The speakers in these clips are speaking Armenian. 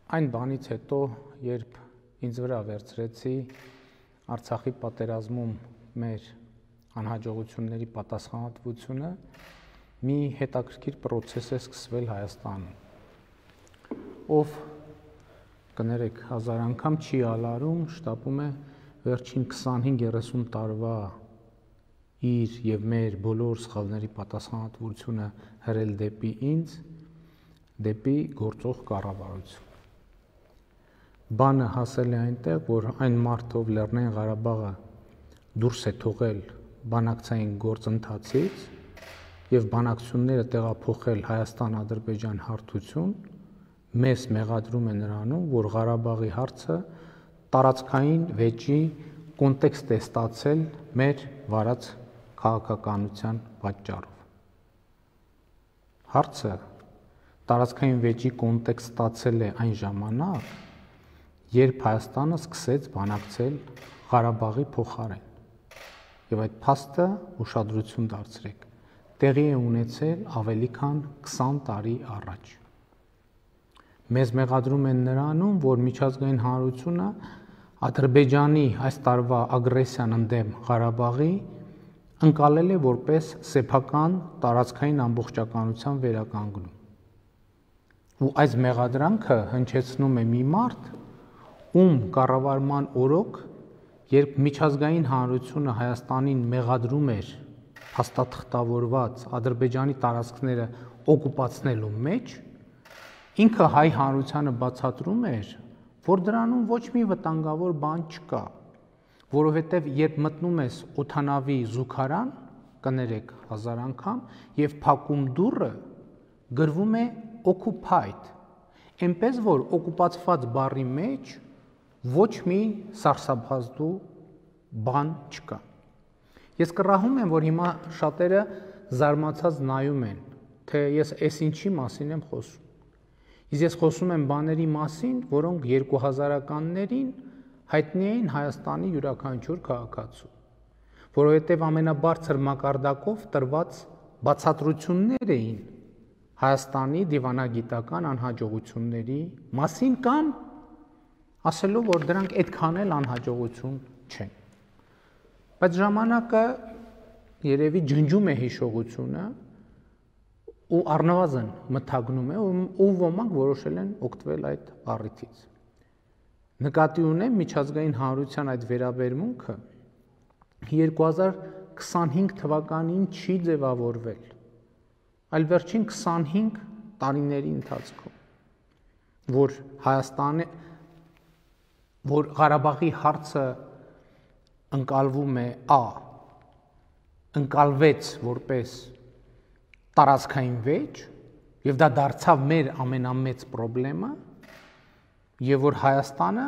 Այն բանից հետո, երբ ինձ վրա վերցրեցի Արցախի պատերազմում մեր անհաջողությունների պատասխանատվությունը, մի հետաքրքիր process է սկսվել Հայաստանում, ով կներեք հազար անգամ չի ալարում, շտապում է վերջին 25-30 տարվա իր եւ մեր բոլոր սխալների պատասխանատվությունը հրել դեպի ինձ, դեպի գործող կառավարություն։ Բանը հասել է այնտեղ, որ այն մարդով Լեռնային Ղարաբաղը դուրս է թողել բանակցային գործընթացից եւ բանակցությունները տեղափոխել Հայաստան-Ադրբեջան հարթություն, մեզ մեղադրում է նրանում, որ Ղարաբաղի հարցը տարածքային վեճի կոնտեքստ է ստացել մեր վարած քաղաքականության պատճառով։ Հարցը տարածքային վեճի կոնտեքստ ստացել է այն ժամանակ, երբ Հայաստանը սկսեց բանակցել Ղարաբաղի փոխարեն։ Եվ այդ փաստը ուշադրություն դարձրեք, տեղի է ունեցել ավելի քան 20 տարի առաջ։ Մեզ մեղադրում են նրանում, որ միջազգային հանրությունը Ադրբեջանի այս տարվա ագրեսիան ընդդեմ Ղարաբաղի ընկալել է որպես սեփական տարածքային ամբողջականության վերականգնում։ Ու այս մեղադրանքը հնչեցնում է մի մարդ, ում կառավարման օրոք, երբ միջազգային հանրությունը Հայաստանին մեղադրում էր փաստաթղթավորված Ադրբեջանի տարածքները օկուպացնելու մեջ, ինքը հայ հանրությանը բացատրում էր, որ դրանում ոչ մի վտանգավոր բան չկա, որովհետև երբ մտնում ես օդանավի զուգարան, կներեք հազար անգամ, եւ փակում դուռը, գրվում է occupied, այնպես որ օկուպացված բառի մեջ ոչ մի սարսափազդու բան չկա։ Ես կռահում եմ, որ հիմա շատերը զարմացած նայում են, թե ես այս ինչի մասին եմ խոսում։ Իսկ ես խոսում եմ բաների մասին, որոնք 2000-ականներին հայտնի էին Հայաստանի յուրաքանչյուր քաղաքացու, որովհետև ամենաբարձր մակարդակով տրված բացատրություններ էին Հայաստանի դիվանագիտական անհաջողությունների մասին կամ ասելով, որ դրանք այդքան էլ անհաջողություն չեն։ Բայց ժամանակը երևի ջնջում է հիշողությունը ու առնվազն մթագնում է ու ոմանք որոշել են օգտվել այդ առիթից։ Նկատի ունեմ միջազգային հանրության այդ վերաբերմունքը 2025 թվականին չի ձևավորվել, այլ վերջին 25 տարիների ընթացքում, որ Ղարաբաղի հարցը ընկալվում է ընկալվեց որպես տարածքային վեճ եւ դա դարձավ մեր ամենամեծ խնդրեմը եւ որ Հայաստանը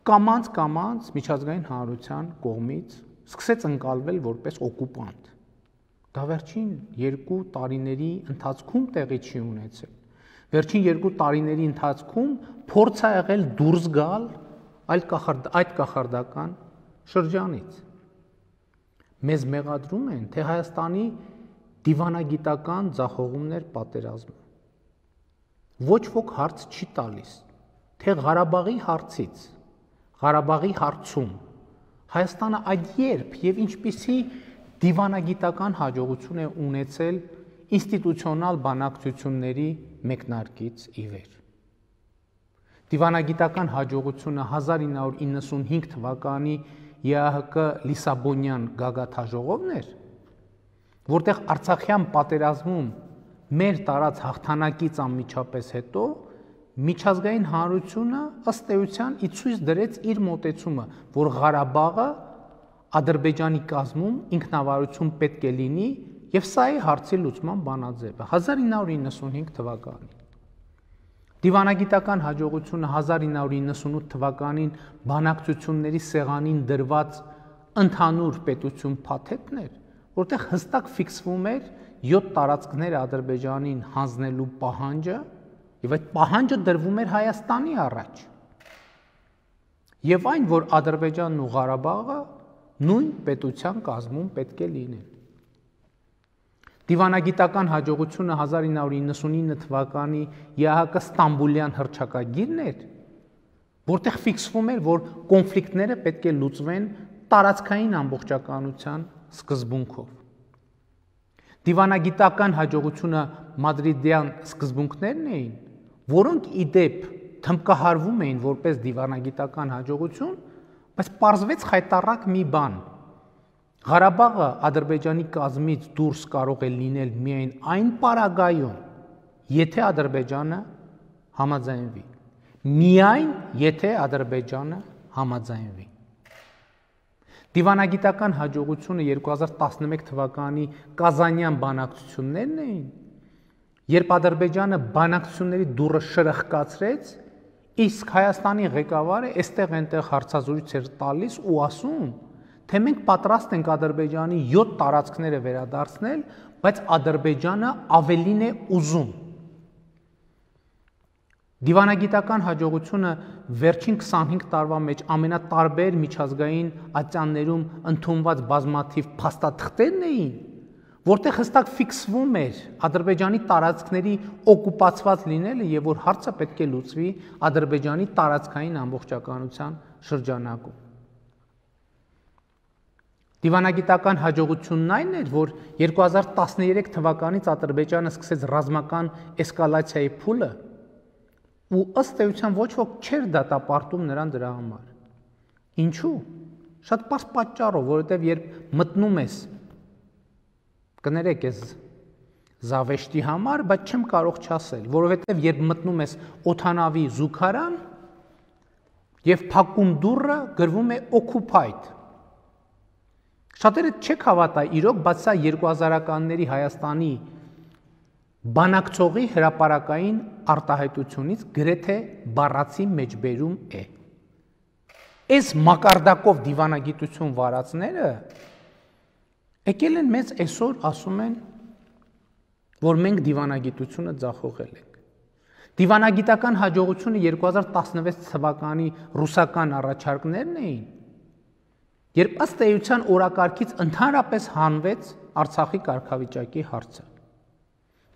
կամած միջազգային հանրության կողմից սկսեց ընկալվել որպես օկուպանտ։ Դա վերջին 2 տարիների ընթացքում տեղի չի ունեցել։ Վերջին 2 տարիների ընթացքում փորձ ա եղել դուրս գալ այդ կախարդական շրջանից։ Մեզ մեղադրում են, թե Հայաստանի դիվանագիտական ձախողումներ պատերազմը։ Ոչ ոք հարց չի տալիս, թե Ղարաբաղի հարցից, Ղարաբաղի հարցում Հայաստանը այդ երբ եւ ինչպիսի դիվանագիտական հաջողություն է ունեցել ինստիտուցիոնալ բանակցությունների մեկնարկից ի վեր։ Դիվանագիտական հաջողությունը 1995 թվականի ԵԱՀԿ Լիսաբոնյան գագաթաժողովն էր, որտեղ Արցախյան պատերազմում մեր տարած հաղթանակից անմիջապես հետո միջազգային հանրությունը ըստ էության ի ցույց դրեց իր մոտեցումը, որ Ղարաբաղը Ադրբեջանի կազմում ինքնավարություն պետք է լինի եւ սա է հարցի լուծման բանաձևը 1995 թվականին։ Դիվանագիտական հաջողությունը 1998 թվականին բանակցությունների սեղանին դրված ընդհանուր պետություն փաթեթն էր, որտեղ հստակ ֆիքսվում էր 7 տարածքներ Ադրբեջանին հանձնելու պահանջը եւ այդ պահանջը դրվում էր Հայաստանի առաջ։ Եվ այն, որ Ադրբեջանն ու Ղարաբաղը նույն պետության կազմում պետք է լինեն։ Դիվանագիտական հաջողությունը 1999 թվականի ԵԱՀԿ Ստամբուլյան հռչակագիրն էր, որտեղ ֆիքսվում էր, որ կոնֆլիկտները պետք է լուծվեն տարածքային ամբողջականության սկզբունքով։ Դիվանագիտական հաջողությունը մադրիդյան սկզբունքներն էին, որոնք ի դեպ թմկահարվում էին որպես դիվանագիտական հաջողություն, բայց պարզվեց խայտառակ մի բան. Ղարաբաղը Ադրբեջանի կազմից դուրս կարող է լինել միայն այն պարագայում, եթե Ադրբեջանը համաձայնվի։ Միայն եթե Ադրբեջանը համաձայնվի։ Դիվանագիտական հաջողությունը 2011 թվականի Կազանյան բանակցություններն էին, երբ Ադրբեջանը բանակցությունների դուռը շրխկացրեց, իսկ Հայաստանի ղեկավարը այստեղ-այնտեղ հարցազրույց էր տալիս ու ասում, թե մենք պատրաստ ենք Ադրբեջանի 7 տարածքները վերադարձնել, բայց Ադրբեջանը ավելին է ուզում։ Դիվանագիտական հաջողությունը վերջին 25 տարվա մեջ ամենատարբեր միջազգային ատյաններում ընդունված բազմաթիվ փաստաթղթերն էին, որտեղ հստակ ֆիքսվում էր Ադրբեջանի տարածքների օկուպացված լինելը եւ որ հարցը պետք է լուծվի Ադրբեջանի տարածքային ամբողջականության շրջանակում։ Դիվանագիտական հաջողությունն այն էր, որ 2013 թվականից Ադրբեջանը սկսեց ռազմական էսկալացիայի փուլը ու ըստ էության ոչ ոք չէր դատապարտում նրան դրա համար։ Ինչու՞։ Շատ պարզ պատճառով, որովհետև երբ մտնում ես, կներեք ես զավեշտի համար, բայց չեմ կարող չասել, որովհետև երբ մտնում ես օդանավի զուգարան եւ փակում դուռը, գրվում է occupied։ Շատերը չեք հավատա, իրոք, բայց սա 2000-ականների Հայաստանի բանակցողի հրապարակային արտահայտությունից գրեթե բառացի մեջբերում է։ Այս մակարդակով դիվանագիտություն վարածները եկել են մեզ այսօր ասում են, որ մենք դիվանագիտությունը ձախողել ենք։ Դիվանագիտական հաջողությունը 2016 թվականի ռուսական առաջարկներն էին, երբ ըստ էության օրակարգից ընդհանրապես հանվեց Արցախի կարգավիճակի հարցը։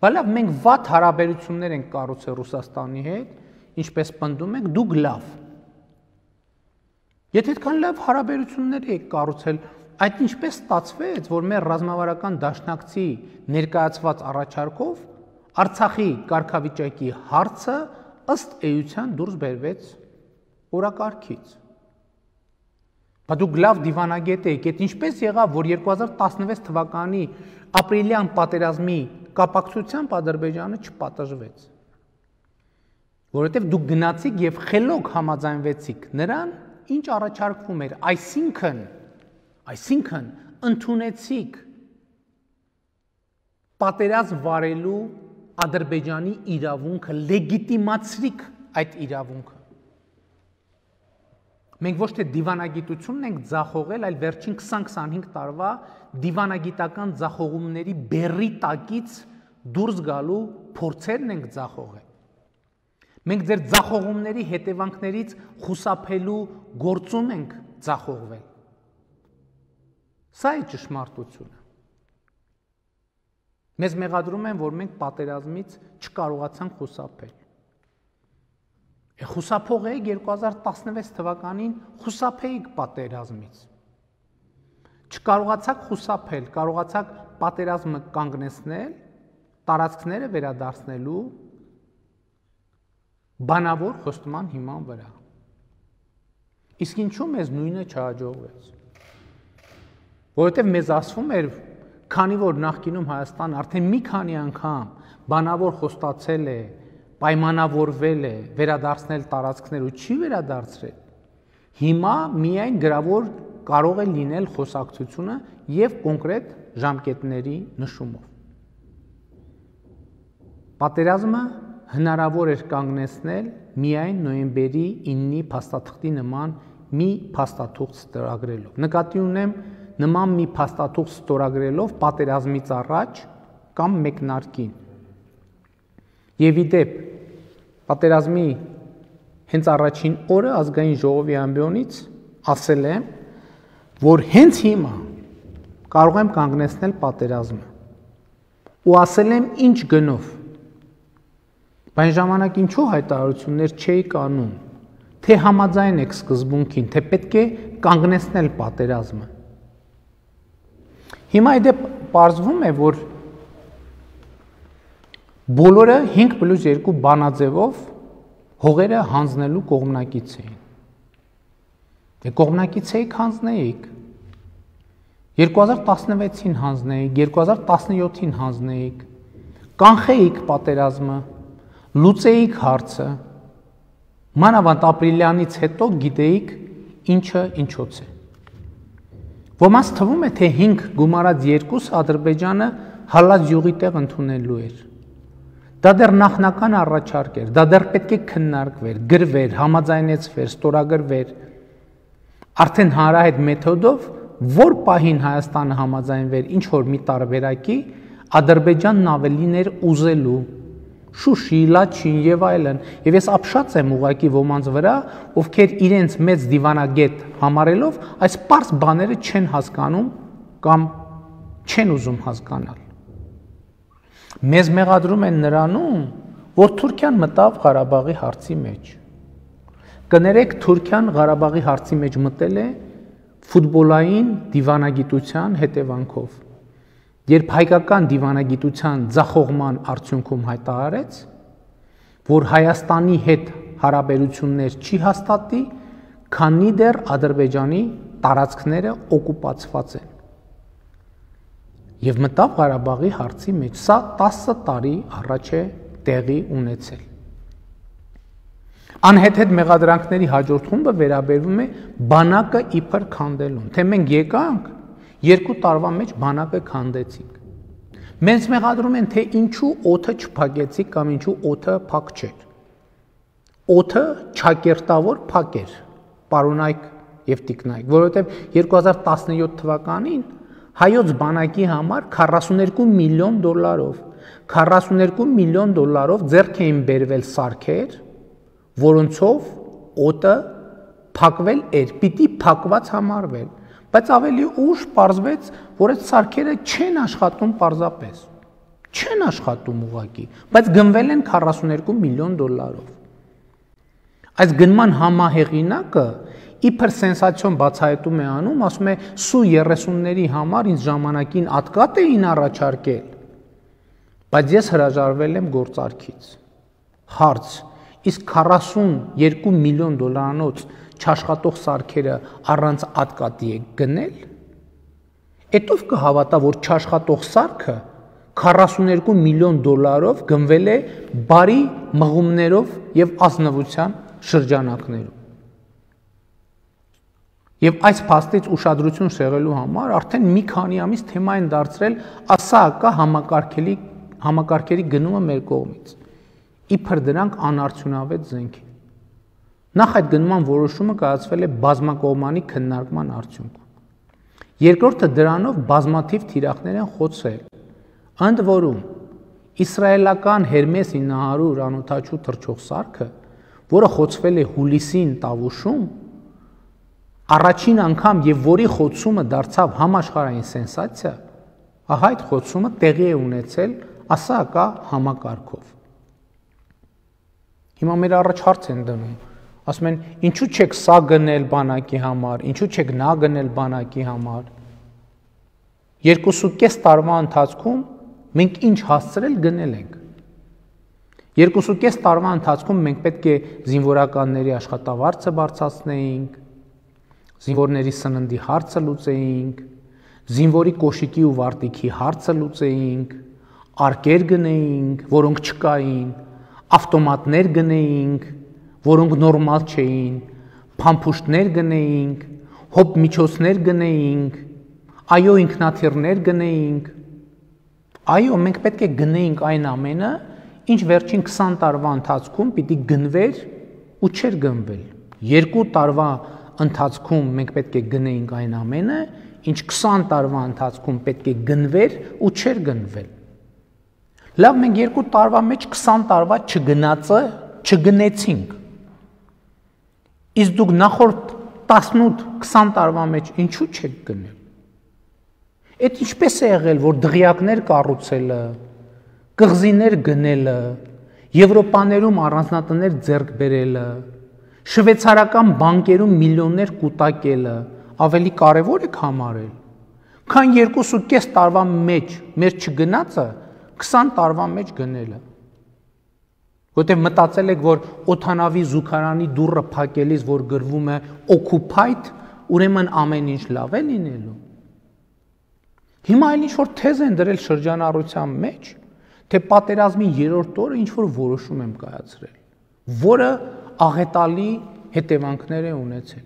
Բայց մենք վատ հարաբերություններ ենք կառուցել Ռուսաստանի հետ, ինչպես պնդում եք, դուք լավ։ Եթե այդքան լավ հարաբերություններ եք կառուցել, այդ ինչպես ստացվեց, որ մեր ռազմավարական դաշնակցի ներկայացված առաջարկով Արցախի կարգավիճակի հարցը ըստ էության դուրս բերվեց օրակարգից։ Բայց դուք լավ դիվանագետ եք, այդ ինչպես եղավ, որ 2016 թվականի ապրիլյան պատերազմի կապակցությամբ Ադրբեջանը չպատժվեց։ Որովհետև դուք գնացիք եւ խելոք համաձայնվեցիք նրան, ինչ առաջարկվում էր, այսինքն ընդունեցիք պատերազմ վարելու Ադրբեջանի իրավունքը, լեգիտիմացրիք այդ իրավունքը։ Մենք ոչ թե դիվանագիտությունն ենք ձախողել, այլ վերջին 20-25 տարվա դիվանագիտական ձախողումների բեռի տակից դուրս գալու փորձերն ենք ձախողել։ Մենք ձեր ձախողումների հետևանքներից խուսափելու գործում ենք ձախողվել։ Սա է ճշմարտությունը։ Մեզ մեղադրում են, որ մենք պատերազմից չկարողացանք խուսափել։ Խուսափող էիք 2016 թվականին, խուսափեիք պատերազմից։ Չկարողացաք խուսափել, կարողացաք պատերազմը կանգնեցնել, տարածքները վերադարձնելու բանավոր խոստման հիման վրա։ Իսկ ինչու մեզ նույնը չհաջողվեց։ Որովհետև մեզ ասվում էր, քանի որ նախկինում Հայաստան արդեն մի քանի անգամ բանավոր խոստացել է, պայմանավորվել է վերադարձնել տարածքներ ու չի վերադարձրել, հիմա միայն գրավոր կարող է լինել խոսակցությունը եւ կոնկրետ ժամկետների նշումով։ Պատերազմը հնարավոր էր կանգնեցնել միայն նոյեմբերի 9-ի փաստաթղթի նման մի փաստաթուղթ ստորագրելով։ Նկատի ունեմ նման մի փաստաթուղթ ստորագրելով պատերազմից առաջ կամ մեկնարկին։ Եվ ի դեպ, պատերազմի հենց առաջին օրը ազգային ժողովի ամբիոնից ասել եմ, որ հենց հիմա կարող եմ կանգնեցնել պատերազմը։ ու ասել եմ ինչ գնով։ Բայց ժամանակ ինչու հայտարարություններ չէի անում, թե համաձայն եք սկզբունքին, թե պետք է կանգնեցնել պատերազմը։ Հիմա իդեպ պարզվում է, որ բոլորը 5+2 բանաձևով հողերը հանձնելու կողմնակից էին։ Դե կողմնակից էիք, հանձնեիք։ 2016-ին հանձնեիք, 2017-ին հանձնեիք, կանխեիք պատերազմը, լուծեիք հարցը, մանավանդ ապրիլյանից հետո գիտեիք ինչը ինչոց է։ Ոմանց թվում է, թե 5 գումարած 2 Ադրբեջանը հալած յուղի տեղ ընդունելու էր։ Դա դեռ նախնական առաջարկ էր, դա դեռ պետք է քննարկվեր, գրվեր, համաձայնեցվեր, ստորագրվեր։ Արդեն հանրահայտ մեթոդով, որ պահին Հայաստանը համաձայնվեր ինչ որ մի տարբերակի, Ադրբեջանն ավելին էր ուզելու, Շուշի, Լաչին եւ այլն, եւ ես ապշած եմ ուղակի ոմանց վրա, ովքեր իրենց մեծ դիվանագետ համարելով այս պարզ բաները չեն հասկանում կամ չեն ուզում հասկանալ։ Մեզ մեղադրում են նրանում, որ Թուրքիան մտավ Ղարաբաղի հարցի մեջ։ Կներեք, Թուրքիան Ղարաբաղի հարցի մեջ մտել է ֆուտբոլային դիվանագիտության հետևանքով։ Երբ հայկական դիվանագիտության ձախողման արդյունքում հայտարարեց, որ Հայաստանի հետ հարաբերություններ չի հաստատի, քանի դեռ Ադրբեջանի տարածքները օկուպացված են։ Եվ մտավ Ղարաբաղի հարցի մեջ, սա 10 տարի առաջ է տեղի ունեցել։ Անհետ մեղադրանքների հաջորդ խումբը վերաբերվում է բանակը իբր քանդելուն, թե մենք եկանք 2 տարվա մեջ բանակը քանդեցինք։ Մենք մեղադրում են, թե ինչու օդը չփակեցիք կամ ինչու օդը փակ չէր։ Օդը ճակերտավոր փակ էր, պարոնայք եւ տիկնայք, որովհետեւ 2017 թվականին հայոց բանակի համար 42 միլիոն դոլարով, 42 միլիոն դոլարով ձեռք էին բերվել սարքեր, որոնցով օդը փակվել էր, պիտի փակված համարվել, բայց ավելի ուշ պարզվեց, որ այդ սարքերը չեն աշխատում պարզապես, չեն աշխատում ուղղակի, բայց գնվել են 42 միլիոն դոլարով։ Այս գնման համահեղինակը իբր սենսացիոն բացահայտում է անում, ասում է Սու-30-ների համար ինձ ժամանակին ատկատ էին առաջարկել, բայց ես հրաժարվել եմ գործարքից։ Հարց. իսկ 42 միլիոն դոլարանոց չաշխատող սարքերը առանց ատկատի է գնել։ Էդով կհավատա, որ չաշխատող սարքը 42 միլիոն դոլարով գնվել է բարի մղումներով եւ ազնվության շրջանակներում։ Եվ այս փաստից ուշադրություն շեղելու համար արդեն մի քանի ամիս թեմա են դարձրել ԱՍԱԿ համակարգերի գնումը մեր կողմից։ Իբր դրանք անարդյունավետ զենք են։ Նախ այդ գնման որոշումը կայացվել է բազմակողմանի քննարկման արդյունքում։ Երկրորդը դրանով բազմաթիվ թիրախներ են խոցել։ Ընդ որում, իսրայելական Հերմես 900 անօդաչու թռչող սարքը, որը խոցվել է հուլիսին Տավուշում, առաջին անգամ եւ որի խոցումը դարձավ համաշխարհային սենսացիա, ահա այդ խոցումը տեղի է ունեցել ԱՍԱԿ համակարգով։ Հիմա մեր առաջ հարց են դնում, ասում են, ինչու չեք սա գնել բանակի համար, ինչու չեք նա գնել բանակի համար։ 2.5 տարվա ընթացքում մենք ինչ հասցրել գնել ենք։ 2.5 տարվա ընթացքում մենք պետք է զինվորականների աշխատավարձը բարձրացնեինք, զինվորների սննդի հարցը լուծեինք, զինվորի կոշիկի ու վարտիքի հարցը լուծեինք, արկեր գնեինք, որոնք չկային, ավտոմատներ գնեինք, որոնք նորմալ չէին, փամփուշտներ գնեինք, հոբ միջոցներ գնեինք, այո ինքնաթիռներ գնեինք։ Այո, մենք պետք է գնեինք այն ամենը, ինչ վերջին 20 տարվա ընթացքում պիտի գնվեր ու չէր գնվել։ 2 տարվա ընթացքում մենք պետք է գնեինք այն ամենը, ինչ 20 տարվա ընթացքում պետք է գնվեր ու չէր գնվել։ Լավ, մենք 2 տարվա մեջ 20 տարվա չգնացը չգնեցինք։ Իսկ դուք նախորդ 18-20 տարվա մեջ ինչու չեք գնել։ Այդ ինչպես է եղել, որ դղյակներ կառուցելը, կղզիներ գնելը, Եվրոպաներում առանձնատներ ձեռք բերելը, շվեյցարական բանկերում միլիոններ կուտակելը ավելի կարևոր է համարել, քան 2.5 տարվա մեջ մեր չգնացը 20 տարվա մեջ գնելը։ Որտեղ մտածել եք, որ օդանավի զուգարանի դուռը փակելիս, որ գրվում է occupied, ուրեմն ամեն ինչ լավ է լինելու։ Հիմա այլ ինչ-որ թեզ են դրել շրջանառության մեջ, թե պատերազմի 3-րդ օրը ինչ-որ որոշում եմ կայացրել, որը աղետալի հետևանքներ է ունեցել։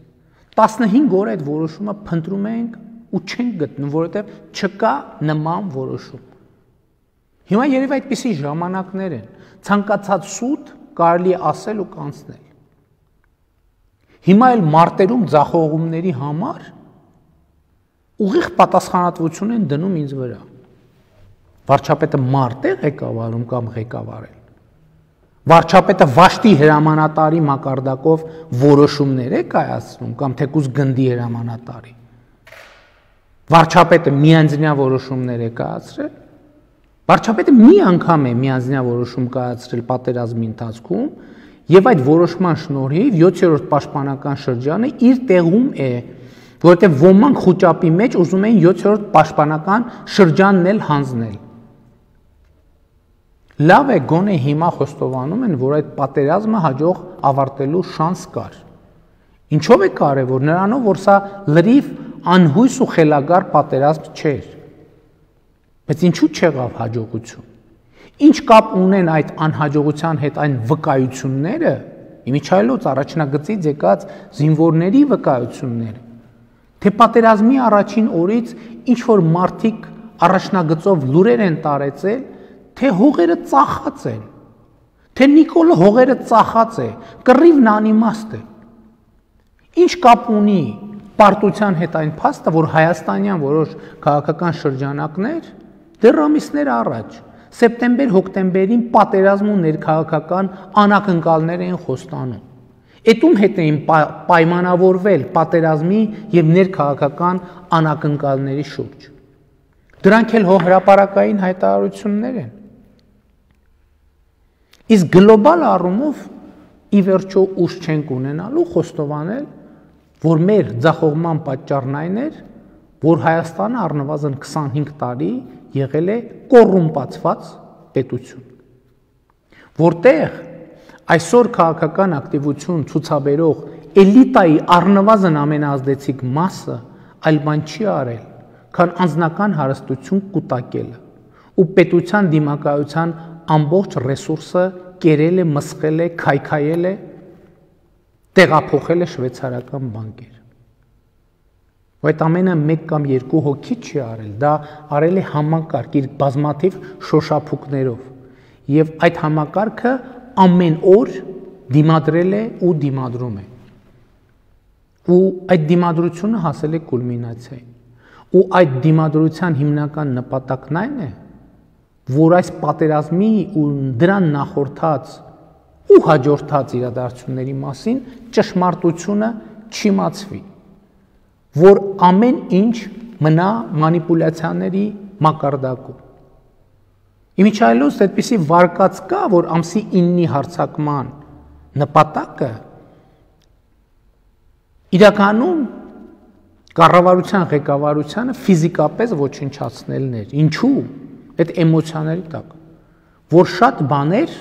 15 օր այդ որոշումը փնտրում ենք ու չենք գտնում, որովհետև չկա նման որոշում։ Հիմա երևի այդպիսի ժամանակներ են, ցանկացած սուտ կարելի է ասել ու կանցնել։ Հիմա էլ մարտերում ձախողումների համար ուղիղ պատասխանատվություն են դնում ինձ վրա։ Վարչապետը մարդ է ղեկավարում կամ ղեկավարել։ Վարչապետը վաշտի հրամանատարի մակարդակով որոշումներ է կայացնում կամ թեկուզ գնդի հրամանատարի։ Վարչապետը միանձնյա որոշումներ է կայացրել։ Վարչապետը մի անգամ է միանձնյա որոշում կայացրել պատերազմի ընթացքում եւ այդ որոշման շնորհիվ 7-րդ պաշտպանական շրջանը իր տեղում է, որովհետեւ ոմանք խոճապի մեջ ուզում են 7-րդ պաշտպանական շրջանն էլ հանձնել։ Լավ է, գոնե հիմա խոստովանում են, որ այդ պատերազմը հաջող ավարտելու շանս կար։ Ինչով է կարևոր, նրանով, որ սա լրիվ անհույս ու խելագար պատերազմ չէր։ Բայց ինչու չեղավ հաջողություն։ Ինչ կապ ունեն այդ անհաջողության հետ այն վկայությունները, իմիջայլոց առաջնագծից եկած զինվորների վկայությունները, թե պատերազմի առաջին օրից ինչ որ մարդիկ առաջնագծով լուրեր են տարեցել, թե հողերը ծախած են, թե Նիկոլը հողերը ծախած է, կռիվն անիմաստ է։ Ինչ կապ ունի պարտության հետ այն փաստը, որ հայաստանյան որոշ քաղաքական շրջանակներ դեռ ամիսներ առաջ, սեպտեմբեր-հոկտեմբերին պատերազմ ու ներքաղաքական անակնկալներ էին խոստանում։ Էդում հետ էին պայմանավորվել պատերազմի եւ ներքաղաքական անակնկալների շուրջ։ Դրանք էլ հրապարակային հայտարարություններ են։ Իսկ գլոբալ առումով ի վերջո ուժ չենք ունենալու խոստովանել, որ մեր ձախողման պատճառն այն էր, որ Հայաստանը առնվազն 25 տարի եղել է կոռումպացված պետություն, որտեղ այսօր քաղաքական ակտիվություն ցուցաբերող էլիտայի առնվազն ամենաազդեցիկ մասը այլ բան չի արել, քան անձնական հարստություն կուտակելը ու պետության դիմակայության ամբողջ ռեսուրսը կերել է, մսխել է, քայքայել է, տեղափոխել է շվեյցարական բանկեր։ Այդ ամենը 1 կամ 2 հոգի չի արել, դա արել է համակարգ իր բազմաթիվ շոշափուկներով եւ այդ համակարգը ամեն օր դիմադրել է ու դիմադրում է։ Ու այդ դիմադրությունը հասել է կուլմինացիային։ Ու այդ դիմադրության հիմնական նպատակն այն է, որ այս պատերազմի ու դրան նախորդած ու հաջորդած իրադարձությունների մասին ճշմարտությունը չիմացվի, որ ամեն ինչ մնա մանիպուլյացիաների մակարդակում։ Իմիջայլոց այդպիսի վարկած կա, որ ամսի 9-ի հարձակման նպատակը իրականում կառավարության ղեկավարությանը ֆիզիկապես ոչնչացնելն էր։ Ինչու՞։ Այդ էմոցիաների տակ, որ շատ բաներ,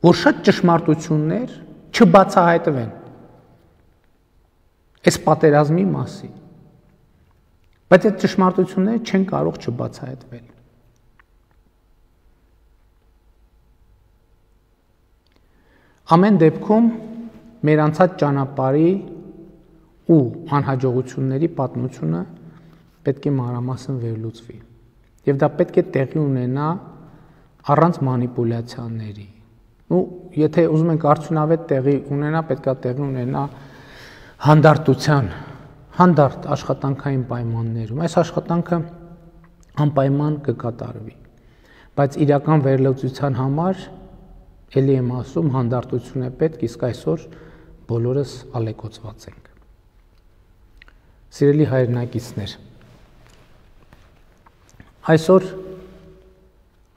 որ շատ ճշմարտություններ չբացահայտվեն այս պատերազմի մասին, բայց այդ ճշմարտությունները չեն կարող չբացահայտվել։ Ամեն դեպքում մեր անցած ճանապարհի ու անհաջողությունների պատմությունը պետք է մանրամասն վերլուծվի։ Եվ դա պետք է տեղի ունենա առանց մանիպուլյացիաների։ Ու եթե ուզում ենք արդյունավետ տեղի ունենա, պետք է տեղի ունենա հանդարտ աշխատանքային պայմաններում։ Այս աշխատանքը անպայման կկատարվի, բայց իրական վերլուծության համար էլի եմ ասում, հանդարտություն է պետք, իսկ այսօր բոլորս ալեկոծված ենք։ Սիրելի հայրենակիցներ, այսօր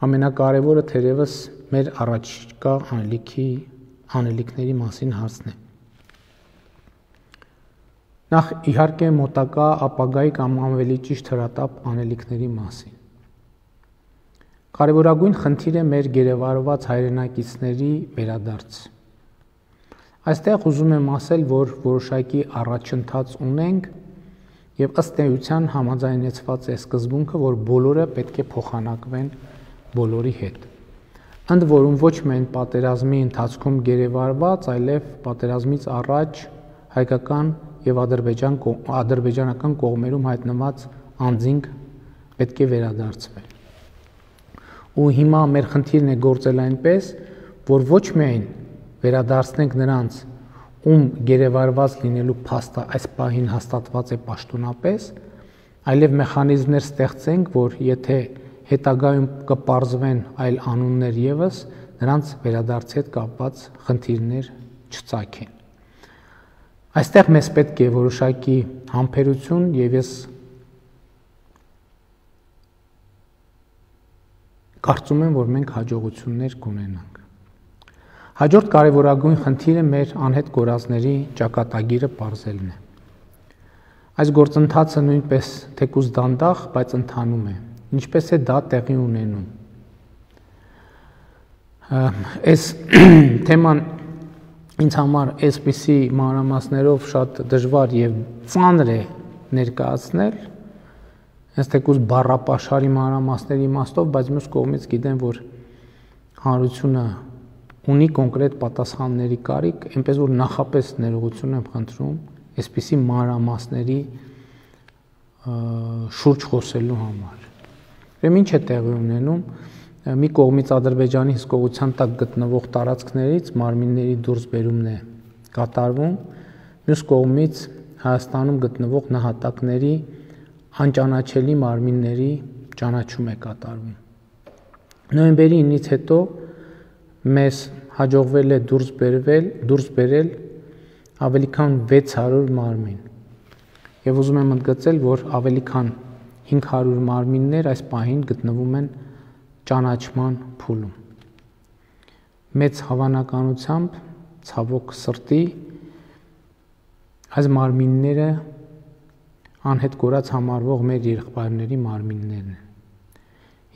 ամենակարևորը թերևս մեր առաջկա անելիքների մասին հարցն է։ Նախ իհարկե մոտակա ապագայի կամ ավելի ճիշտ հրատապ անելիքների մասին։ Կարևորագույն խնդիր է մեր գերեվարված հայրենակիցների վերադարձ։ Այստեղ ուզում եմ ասել, որ որոշակի առաջընթաց ունենք եւ ըստ էության համաձայնեցված է սկզբունքը, որ բոլորը պետք է փոխանակվեն բոլորի հետ։ Ընդ որում ոչ միայն պատերազմի ընթացքում գերեվարված, այլև պատերազմից առաջ հայկական եւ ադրբեջանական կողմերում հայտնված անձինք պետք է վերադարձվեն։ Ու հիմա մեր խնդիրն է գործել այնպես, որ ոչ միայն վերադարձնենք նրանց, ում գերեվարված լինելու փաստը այս պահին հաստատված է պաշտոնապես, այլև մեխանիզմներ ստեղծենք, որ եթե հետագայում կպարզվեն այլ անուններ եւս, նրանց վերադարձի հետ կապված խնդիրներ չծագեն։ Այստեղ մեզ պետք է որոշակի համբերություն եւ ես կարծում եմ, որ մենք հաջողություններ կունենանք։ Հաջորդ կարևորագույն խնդիրը մեր անհետ կորածների ճակատագիրը պարզելն է։ Այս գործընթացը նույնպես թեկուզ դանդաղ, բայց ընթանում է։ Ինչպես է դա տեղի ունենում։ Այս թեման ինձ համար այսպիսի մանրամասներով շատ դժվար եւ ծանր է ներկայացնել, հենց թեկուզ բառապաշարի մանրամասների իմաստով, բայց մյուս կողմից գիտեմ, որ հանրությունը ունի կոնկրետ պատասխանների կարիք, այնպես որ նախապես ներողություն եմ խնդրում այսպիսի մանրամասների շուրջ խոսելու համար։ Ուրեմն ինչ է տեղի ունենում, մի կողմից Ադրբեջանի հսկողության տակ գտնվող տարածքներից մարմինների դուրսբերումն է կատարվում, մյուս կողմից Հայաստանում գտնվող նահատակների անճանաչելի մարմինների ճանաչում է կատարվում։ Նոյեմբերի 9-ից հետո մեզ հաջողվել է դուրս բերել ավելի քան 600 մարմին։ Եվ ուզում եմ ընդգծել, որ ավելի քան 500 մարմիններ այս պահին գտնվում են ճանաչման փուլում։ Մեծ հավանականությամբ, ցավոք սրտի, այս մարմինները անհետ կորած համարվող մեր եղբայրների մարմիններն են։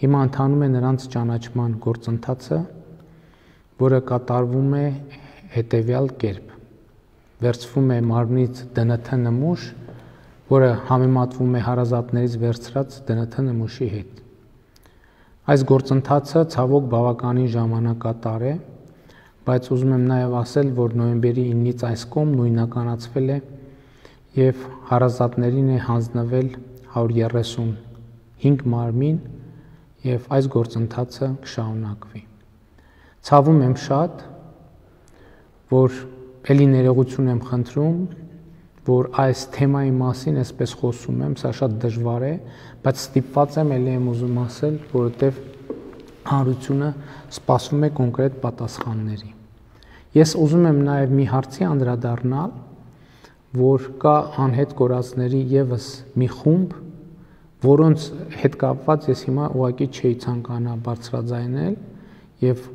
Հիմա ընթանում է նրանց ճանաչման գործընթացը, որը կատարվում է հետևյալ կերպ. վերցվում է մարմնից ԴՆԹ նմուշ, որը համեմատվում է հարազատներից վերցրած ԴՆԹ նմուշի հետ։ Այս գործընթացը ցավոք բավականին ժամանակատար է, բայց ուզում եմ նաև ասել, որ նոյեմբերի 9-ից այս կողմ նույնականացվել է եւ հարազատներին է հանձնվել 135 մարմին եւ այս գործընթացը կշարունակվի։ Ցավում եմ շատ, որ ելի ներողություն եմ խնդրում, որ այս թեմայի մասին այսպես խոսում եմ, սա շատ դժվար է, բայց ստիպված եմ, ելի եմ ուզում ասել, որովհետև հանրությունը սպասում է կոնկրետ պատասխանների։ Ես ուզում եմ նաև մի հարցի անդրադառնալ, որ կա անհետ կորածների եւս մի խումբ, որոնց հետ կապված ես հիմա ուղղակի չէի ցանկանա բարձրաձայնել եւ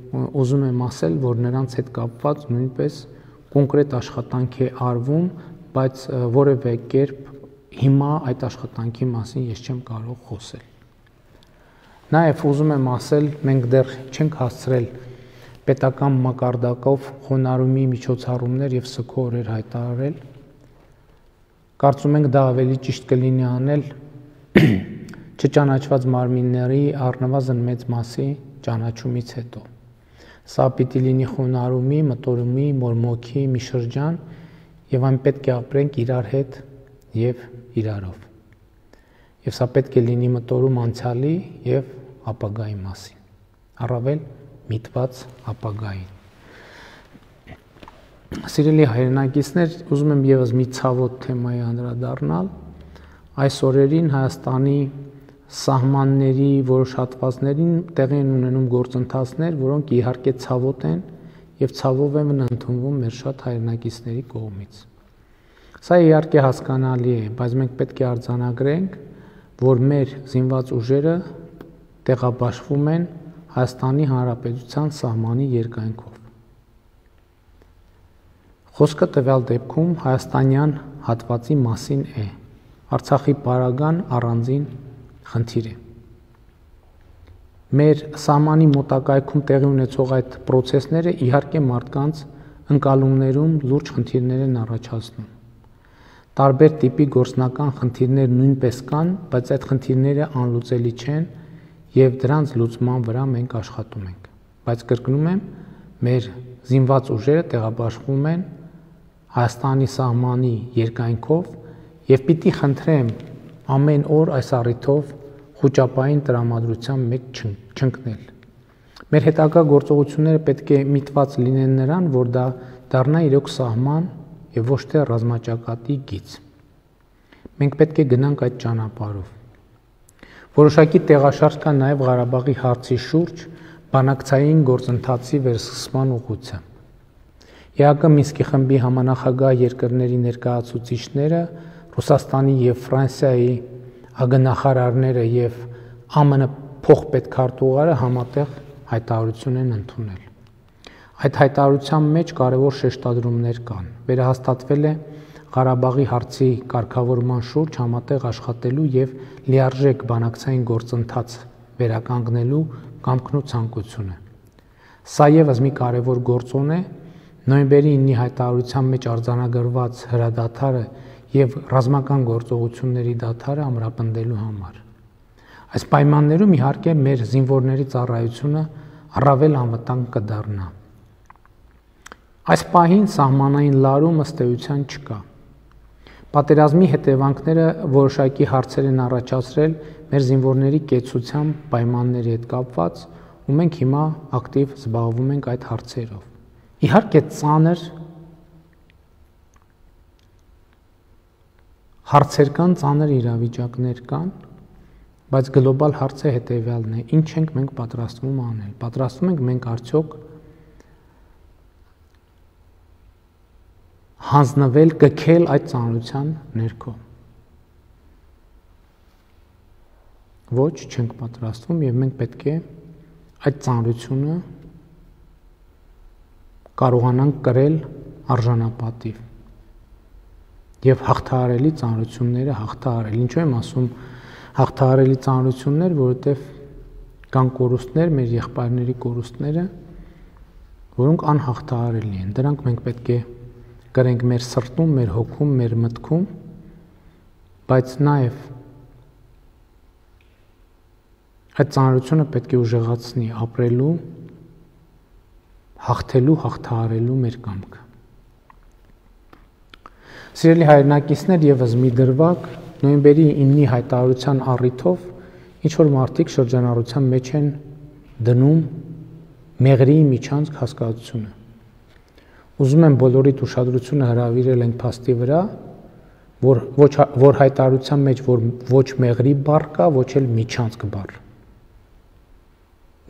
ուզում եմ ասել, որ նրանց հետ կապված նույնպես կոնկրետ աշխատանք է արվում, բայց որևէ կերպ հիմա այդ աշխատանքի մասին ես չեմ կարող խոսել։ Նաև ուզում եմ ասել, մենք դեռ չենք հասցրել պետական մակարդակով խոնարհումի միջոցառումներ եւ սգո օրեր հայտարարել։ Կարծում ենք դա ավելի ճիշտ կլինի անել չճանաչված մարմինների առնվազն մեծ մասի ճանաչումից հետո։ Սա պիտի լինի խոնարհումի, մտորումի, մորմոքի մի շրջան եւ այն պետք է ապրենք իրար հետ եւ իրարով։ Եվ սա պետք է լինի մտորում անցյալի եւ ապագայի մասին, առավել միտված ապագային։ Սիրելի հայրենակիցներ, ուզում եմ եւս մի ցավոտ թեմայի անդրադառնալ։ Այս օրերին Հայաստանի սահմանների որոշ հատվածներին տեղի են ունենում գործընթացներ, որոնք իհարկե ցավոտ են եւ ցավով են ընդունվում մեր շատ հայրենակիցների կողմից։ Սա իհարկե հասկանալի է, բայց մենք պետք է արձանագրենք, որ մեր զինված ուժերը տեղաբաշխվում են Հայաստանի Հանրապետության սահմանի երկայնքով։ Խոսքը տվյալ դեպքում հայաստանյան հատվածի մասին է։ Արցախի պարագան առանձին խնդիր է։ Մեր սահմանի մոտակայքում տեղի ունեցող այդ պրոցեսները իհարկե մարդկանց ընկալումներում լուրջ խնդիրներ են առաջացնում։ Տարբեր տիպի գործնական խնդիրներ նույնպես կան, բայց այդ խնդիրները անլուծելի չեն եւ դրանց լուծման վրա մենք աշխատում ենք։ Բայց կրկնում եմ, մեր զինված ուժերը տեղաբաշխվում են Հայաստանի սահմանի երկայնքով եւ պիտի խնդրեմ ամեն օր այս առիթով խոճապային տրամադրության մեջ չընկնել։ Մեր հետագա գործողությունները պետք է միտված լինեն նրան, որ դա դառնա իրոք սահման եւ ոչ թե ռազմաճակատի գիծ։ Մենք պետք է գնանք այդ ճանապարհով։ Որոշակի տեղաշարժ կա նաեւ Ղարաբաղի հարցի շուրջ բանակցային գործընթացի վերսկսման ուղղությամբ։ ԵԱԿ Մինսկի խմբի համանախագահ երկրների ներկայացուցիչները, Ռուսաստանի եւ Ֆրանսիայի ագնախարարները եւ ԱՄՆ փոխպետքարտուղարը համատեղ հայտարարություն են ընդունել։ Այդ հայտարարության մեջ կարևոր շեշտադրումներ կան։ Վերահաստատվել է Ղարաբաղի հարցի կարգավորման շուրջ համատեղ աշխատելու եւ լիարժեք բանակցային գործընթաց վերականգնելու կամքն ու ցանկությունը։ Սա եւս մի կարևոր գործոն է նոյեմբերի 9-ի հայտարարության մեջ արձանագրված հրադադարը եւ ռազմական գործողությունների դադարը ամրապնդելու համար։ Այս պայմաններում իհարկե մեր զինվորների ծառայությունը առավել անվտանգ կդառնա։ Այս պահին սահմանային լարում ըստ էության չկա։ Պատերազմի հետևանքները որոշակի հարցեր են առաջացրել մեր զինվորների կեցության պայմանների հետ կապված, ու մենք հիմա ակտիվ զբաղվում ենք այդ հարցերով։ Իհարկե ծանր հարցեր կան, ծանր իրավիճակներ կան, բայց գլոբալ հարցը հետևյալն է. ինչ ենք մենք պատրաստվում անել։ Պատրաստվում ենք մենք արդյոք հանձնվել, գքել այդ ծանրության ներքո։ Ոչ, չենք պատրաստվում եւ մենք պետք է այդ ծանրությունը կարողանանք կրել արժանապատիվ եւ հաղթահարելի ծանրությունները հաղթահարել։ Ինչու եմ ասում հաղթահարելի ծանրություններ, որովհետեւ կան կորուստներ, մեր եղբայրների կորուստները, որոնք անհաղթահարելի են։ Դրանք մենք պետք է կրենք մեր սրտում, մեր հոգում, մեր մտքում, բայց նաեւ այդ ծանրությունը պետք է ուժեղացնի ապրելու, հաղթելու, հաղթահարելու մեր կամքը։ Սիրելի հայրենակիցներ, եւս մի դրվագ նոյեմբերի 9-ի հայտարարության առիթով ինչ որ մարդիկ շրջանառության մեջ են դնում մեղրի միջանցք հասկացությունը։ Ուզում եմ բոլորիդ ուշադրությունը հրավիրել ենք փաստի վրա, որ հայտարարության մեջ ոչ մեղրի բառ կա, ոչ էլ միջանցք բառ։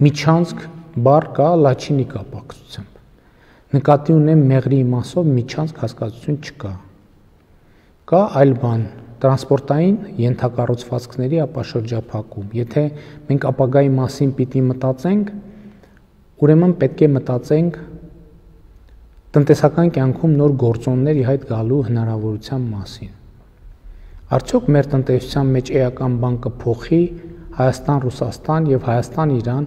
Միջանցք բառ կա լաչինի կապակցությամբ։ Նկատի ունեմ մեղրի իմաստով միջանցք հասկացություն չկա։ Կա այլ բան, տրանսպորտային ենթակառուցվածքների ապաշրջափակում։ Եթե մենք ապագայի մասին պիտի մտածենք, ուրեմն պետք է մտածենք տնտեսական կյանքում նոր գործոնների հետ գալու հնարավորության մասին։ Արդյոք մեր տնտեսության մեջ էական բան կփոխի Հայաստան-Ռուսաստան եւ Հայաստան-Իրան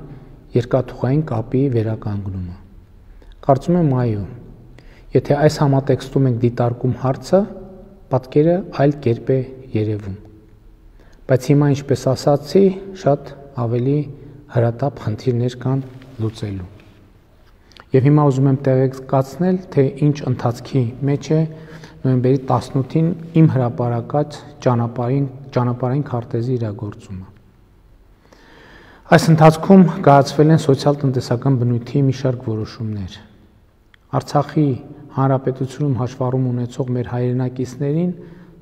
երկաթուղային կապի վերականգնումը։ Կարծում եմ այո։ Եթե այս համատեքստում ենք դիտարկում հարցը, պատկերը այլ կերպ է երևում։ Բայց հիմա, ինչպես ասացի, շատ ավելի հրատապ խնդիրներ կան լուծելու։ Եվ հիմա ուզում եմ տեղեկացնել, թե ինչ ընթացքի մեջ է նոյեմբերի 18-ին իմ հրապարակած ճանապարհային քարտեզի իրագործումը։ Այս ընթացքում կայացվել են սոցիալ-տնտեսական բնույթի մի շարք որոշումներ։ Արցախի Հանրապետությունում հաշվառում ունեցող մեր հայրենակիցներին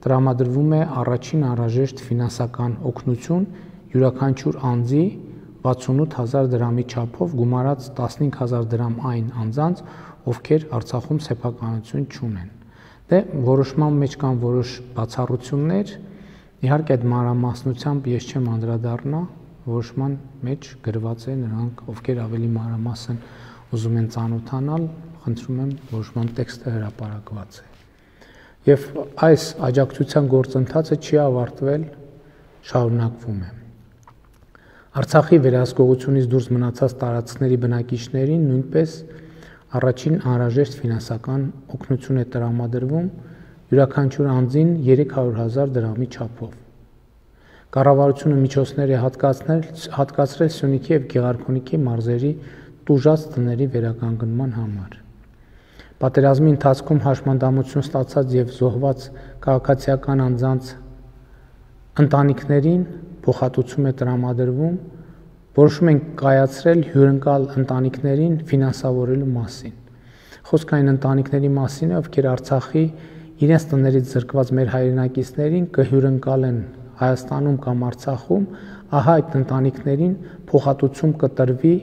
տրամադրվում է առաջին անհրաժեշտ ֆինանսական օգնություն յուրաքանչյուր անձի 68000 դրամի չափով գումարած 15000 դրամ այն անձանց, ովքեր Արցախում սեփականություն չունեն։ Դե որոշման մեջ կան որոշ բացառություններ, իհարկե այդ մանրամասնությամբ ես չեմ անդրադառնա, որոշման մեջ գրված է, նրանք, ովքեր ավելի մանրամասն ուզում են ծանոթանալ, խնդրում եմ, որոշման տեքստը հրապարակված է։ Եվ այս աջակցության գործընթացը չի ավարտվել, շարունակվում է։ Արցախի վերահսկողությունից դուրս մնացած տարածքների բնակիչներին նույնպես առաջին անհրաժեշտ ֆինանսական օգնություն է տրամադրվում յուրաքանչյուր անձին 300,000 դրամի չափով։ Կառավարությունը միջոցներ է հատկացրել Սյունիքի և Գեղարքունիքի մարզերի տուժած տների վերականգնման համար։ Պատերազմի ընթացքում հաշմանդամություն ստացած և զոհված քաղաքացիական անձանց ընտանիքներին փոխհատուցում է տրամադրվում, որոշում են կայացրել հյուրընկալ ընտանիքներին ֆինանսավորելու մասին։ Խոսքը այն ընտանիքների մասին է, ովքեր Արցախի իրենց տներից զրկված մեր հայրենակիցներին կհյուրընկալեն Հայաստանում կամ Արցախում, ահա այդ ընտանիքներին փոխհատուցում կտրվի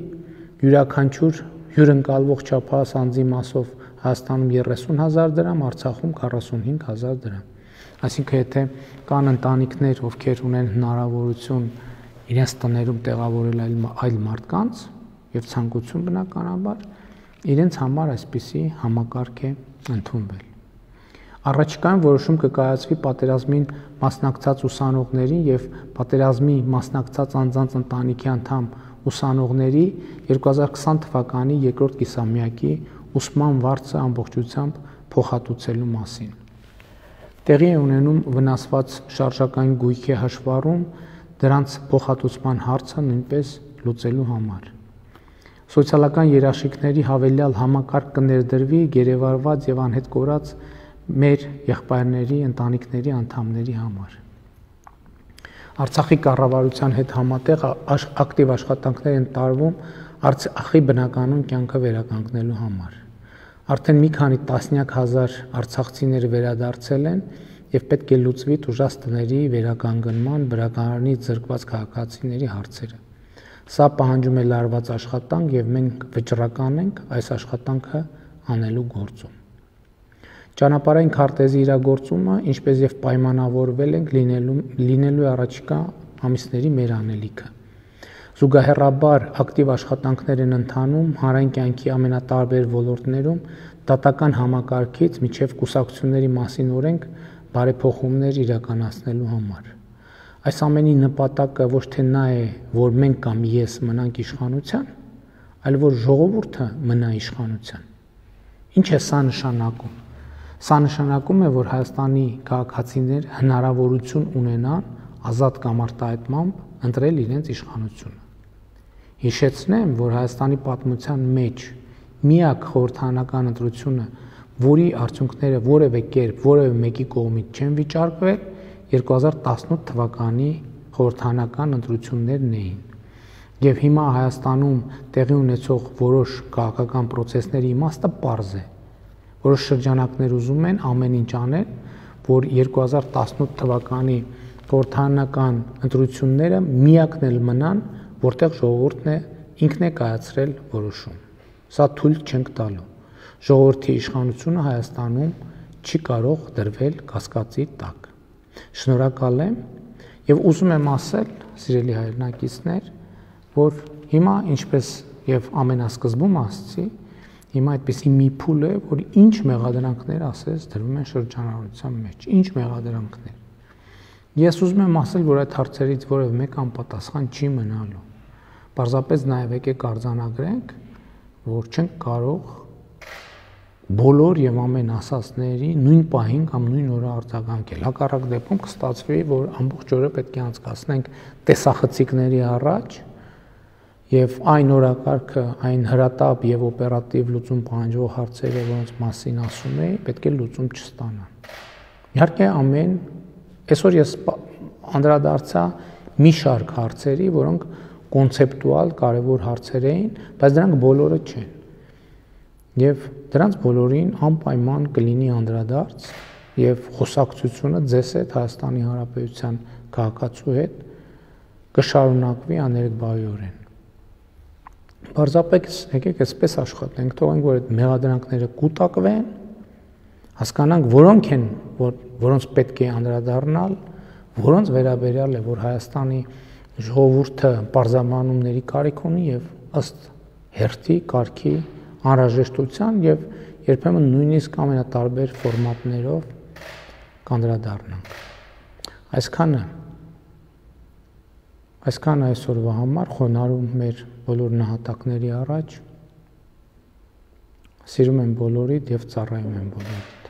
յուրաքանչյուր հյուրընկալվող չափահաս անձի մասով Հայաստանում 30,000 դրամ, Արցախում 45,000 դրամ։ Այսինքն, եթե կան ընտանիքներ, ովքեր ունեն հնարավորություն իրենց տներում տեղավորել այլ մարդկանց եւ ցանկություն բնականաբար, իրենց համար այսպիսի համակարգ է ընդունվել։ Առաջիկայում որոշում կկայացվի պատերազմին մասնակցած ուսանողների եւ պատերազմի մասնակցած անձանց ընտանիքի անդամ ուսանողների 2020 թվականի երկրորդ կիսամյակի ուսման վարձը ամբողջությամբ փոխհատուցելու մասին։ Տեղի է ունենում վնասված շարժական գույքի հաշվառում դրանց փոխհատուցման հարցը նույնպես լուծելու համար։ Սոցիալական երաշխիքների հավելյալ համակարգ կներդրվի գերեվարված եւ անհետ կորած մեր եղբայրների, ընտանիքների անդամների համար։ Արցախի կառավարության հետ համատեղ ակտիվ աշխատանքներ են տարվում Արցախի բնականոն կյանքը վերականգնելու համար։ Արդեն մի քանի տասնյակ հազար արցախցիներ վերադարձել են եւ պետք է լուծվի տուժած տների վերականգնման, բնակարանից զրկված քաղաքացիների հարցերը։ Սա պահանջում է լարված աշխատանք եւ մենք վճռական ենք այս աշխատանքը անելու գործում։ Ճանապարհային քարտեզի իրագործումը, ինչպես եւ պայմանավորվել ենք, լինելու առաջիկա ամիսների մեր անելիքը։ Զուգահեռաբար ակտիվ աշխատանքներ են ընթանում հանրային կյանքի ամենատարբեր ոլորտներում դատական համակարգից մինչև կուսակցությունների մասին օրենք բարեփոխումներ իրականացնելու համար։ Այս ամենի նպատակը ոչ թե նա է, որ մենք կամ ես մնանք իշխանության, այլ որ ժողովուրդը մնա իշխանության։ Ինչ է սա նշանակում։ Սա նշանակում է, որ Հայաստանի քաղաքացիներ հնարավորություն ունենան ազատ կամ արտահայտմամբ ընտրել իրենց իշխանությունը։ Հիշեցնեմ, որ Հայաստանի պատմության մեջ միակ խորհրդարանական ընտրությունը, որի արդյունքները որևէ կերպ որևէ մեկի կողմից չեն վիճարկվել, 2018 թվականի խորհրդարանական ընտրություններն էին։ Եվ հիմա Հայաստանում տեղի ունեցող որոշ քաղաքական process-ների իմաստը պարզ է։ Որոշ շրջանակներ ուզում են ամեն ինչ անել, որ 2018 թվականի խորհրդարանական ընտրությունները միակն էլ մնան, որտեղ ժողովուրդն է ինքն է կայացրել որոշում։ Սա թույլ չենք տալու։ Ժողովրդի իշխանությունը Հայաստանում չի կարող դրվել կասկածի տակ։ Շնորհակալ եմ եւ ուզում եմ ասել, սիրելի հայրենակիցներ, որ հիմա ինչպես եւ ամենասկզբում ասացի, հիմա այդպեսի մի փուլ է, որ ինչ մեղադրանքներ ասես դրվում են շրջանառության մեջ, ինչ մեղադրանքներ։ Ես ուզում եմ ասել, որ այդ հարցերից որևէ մեկ անպատասխան չի մնալու։ Պարզապես նաեւ եկեք արձանագրենք, որ չենք կարող բոլոր եւ ամեն ասածների նույն պահին կամ նույն օրը արձագանքել։ Հակառակ դեպքում կստացվի, որ ամբողջ օրը պետք է անցկացնենք տեսախցիկների առաջ եւ այն օրակարգը, այն հրատապ եւ օպերատիվ լուծում պահանջող հարցերը, որոնց մասին ասում էի, պետք է լուծում չստանան։ Իհարկե այսօր ես անդրադարձա մի շարք հարցերի, որոնք կոնցեպտուալ կարևոր հարցեր էին, բայց դրանք բոլորը չեն։ Եվ դրանց բոլորին անպայման կլինի անդրադարձ եւ խոսակցությունը ձեզ հետ Հայաստանի Հանրապետության քաղաքացու հետ կշարունակվի աներկբայորեն։ Պարզապես եկեք այսպես աշխատենք, թողենք, որ այդ մեղադրանքները կուտակվեն, հասկանանք որոնք են, որոնց պետք է անդրադառնալ, որոնց վերաբերյալ է, որ Հայաստանի ժողովուրդը բարձամանումների կարիք ունի եւ ըստ հերթի, կարգի, անհրաժեշտության եւ երբեմն նույնիսկ ամենատարբեր ֆորմատներով կանդրադառնանք։ Այսքանը այսօրվա համար խոնարհում մեր բոլոր նահատակների առաջ, սիրում եմ բոլորիդ եւ ծառայում եմ բոլորիդ։